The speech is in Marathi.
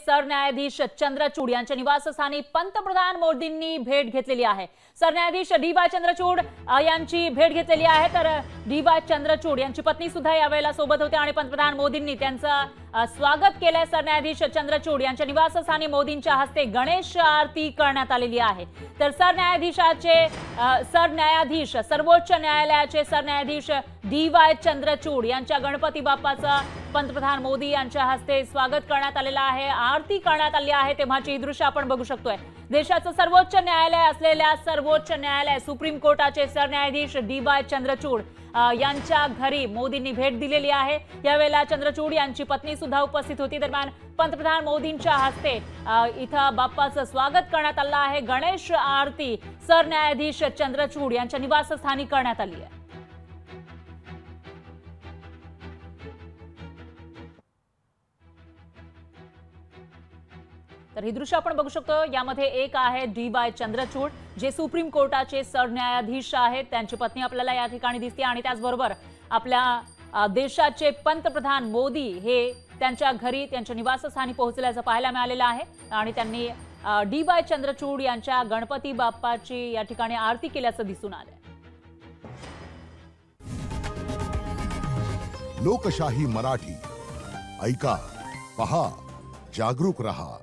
सरन्यायाधीश चंद्रचूड यांच्या निवासस्थानी पंतप्रधान मोदींनी भेट घेतलेली आहे। सरन्यायाधीश डी.वाय. चंद्रचूड यांची भेट घेतलेली आहे, तर डी.वाय. चंद्रचूड यांची पत्नी सुद्धा यावेळेला सोबत होते आणि पंतप्रधान मोदींनी त्यांचं स्वागत केलंय। सरन्यायाधीश चंद्रचूड यांच्या निवासस्थानी मोदींच्या हस्ते गणेश आरती करण्यात आलेली आहे। तर सरन्यायाधीश सर्वोच्च न्यायालयाचे सरन्यायाधीश डी.वाय. चंद्रचूड यांच्या गणपती बाप्पाचं पंतप्रधान मोदी यांच्या हस्ते स्वागत करण्यात आलेलं आहे, आरती करण्यात आली आहे। तेव्हाची ही दृश्य आपण बघू शकतोय। देशाचं सर्वोच्च न्यायालय असलेल्या सर्वोच्च न्यायालय सुप्रीम कोर्टाचे सरन्यायाधीश डी.वाय. चंद्रचूड यांच्या घरी मोदींनी भेट दिलेली आहे। यावेळेला चंद्रचूड यांची पत्नी सुद्धा उपस्थित होती। दरम्यान पंतप्रधान मोदींच्या हस्ते इथं बाप्पाचं स्वागत करण्यात आलं आहे। गणेश आरती सरन्यायाधीश चंद्रचूड यांच्या निवासस्थानी करण्यात आली आहे। तर ही दृश्य आपण बघू शकतो। यामध्ये एक आहे डी.वाय. चंद्रचूड जे सुप्रीम कोर्टाचे सरन्यायाधीश आहेत, त्यांची पत्नी आपल्याला या ठिकाणी दिसते आणि त्याचबरोबर आपल्या देशाचे पंतप्रधान मोदी हे त्यांच्या घरी त्यांच्या निवासस्थानी पोहोचल्याचं पाहायला मिळालेलं आहे आणि त्यांनी डी.वाय. चंद्रचूड यांच्या गणपती बाप्पाची या ठिकाणी आरती केल्याचं दिसून आलं। लोकशाही मराठी ऐका, पहा, जागरूक रहा।